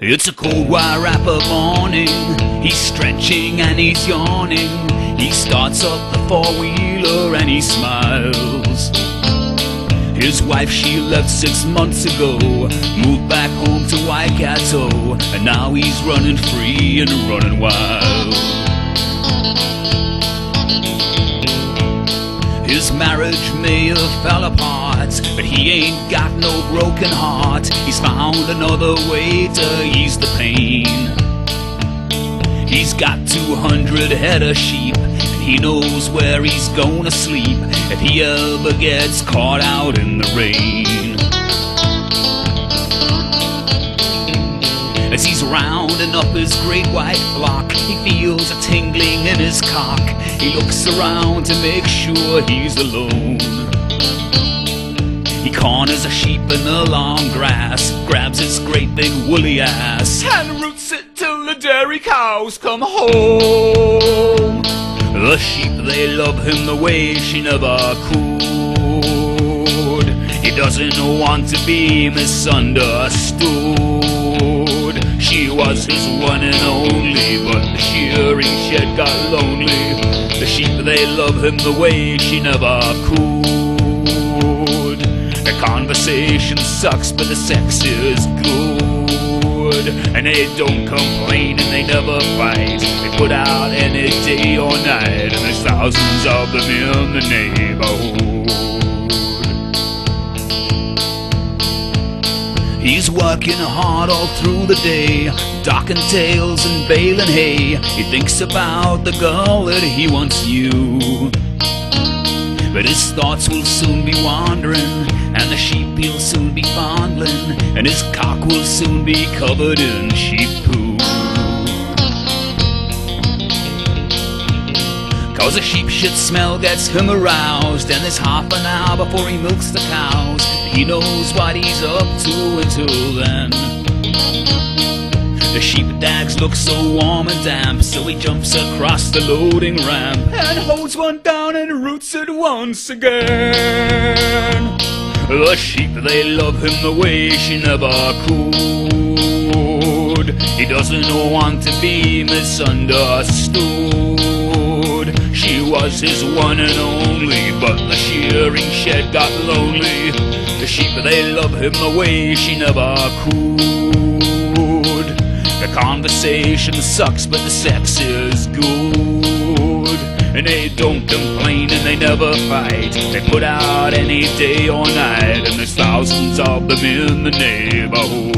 It's a cold white wrapper morning. He's stretching and he's yawning. He starts up the four-wheeler and he smiles. His wife, she left 6 months ago, moved back home to Waikato, and now he's running free and running wild. His marriage may have fell apart, but he ain't got no broken heart. He's found another way to ease the pain. He's got 200 head of sheep, and he knows where he's gonna sleep if he ever gets caught out in the rain. As he's rounding up his great white flock, he feels a tingling in his cock. He looks around to make sure he's alone. He corners a sheep in the long grass, grabs its great big woolly ass, and roots it till the dairy cows come home. The sheep, they love him the way she never could. He doesn't want to be misunderstood. She was his one and only, but the shearing shed got lonely. The sheep, they love him the way she never could. The conversation sucks, but the sex is good. And they don't complain and they never fight. They put out any day or night, and there's thousands of them in the neighborhood. He's working hard all through the day, docking tails and baling hay. He thinks about the girl that he once knew, but his thoughts will soon be wandering, and the sheep he'll soon be fondling, and his cock will soon be covered in sheep poo. Cause the sheep shit smell gets him aroused, and there's half an hour before he milks the cows. He knows what he's up to until then. The sheep dags look so warm and damp, so he jumps across the loading ramp and holds one down and roots it once again. The sheep, they love him the way she never could. He doesn't want to be misunderstood. She was his one and only, but the shearing shed got lonely. The sheep, they love him the way she never could. The conversation sucks, but the sex is good. And they don't complain and they never fight. They put out any day or night, and there's thousands of them in the neighborhood.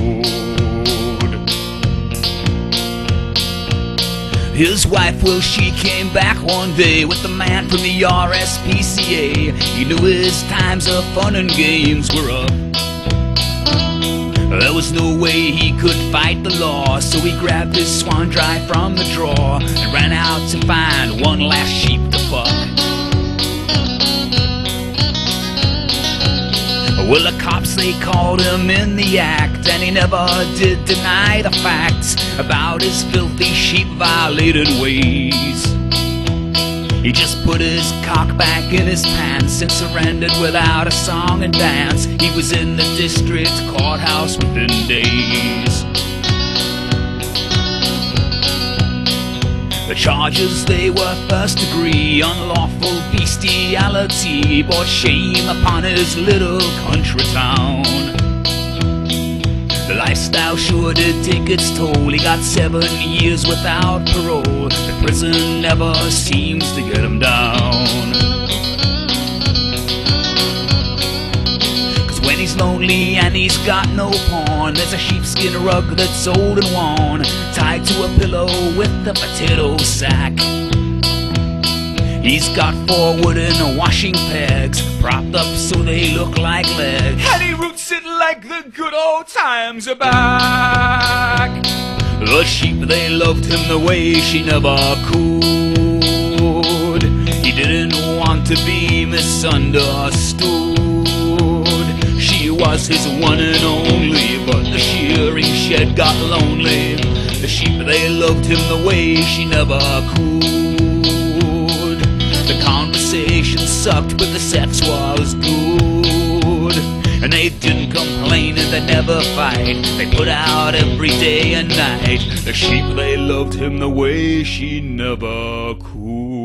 His wife, well, she came back one day with the man from the RSPCA. He knew his times of fun and games were up. There was no way he could fight the law, so he grabbed his swan dry from the drawer and ran out to find one last sheep to fuck. Well, the cops, they called him in the act, and he never did deny the facts about his filthy sheep-violated ways. He just put his cock back in his pants and surrendered without a song and dance. He was in the district courthouse within days. The charges, they were first degree, unlawful bestiality, brought shame upon his little country town. The lifestyle sure did take its toll. He got 7 years without parole. The prison never seems to get him down. Cause when he's lonely and he's got no pawn, there's a sheepskin rug that's old and worn, tied to a pillow with a potato sack. He's got 4 wooden washing pegs propped up so they look like legs, and he roots it like the good old times are back. The sheep, they loved him the way she never could. He didn't want to be misunderstood. She was his one and only, but the shearing shed got lonely. The sheep, they loved him the way she never could. The conversation sucked, but the sex was good. And they didn't complain and they they never fight. They put out every day and night. The sheep, they loved him the way she never could.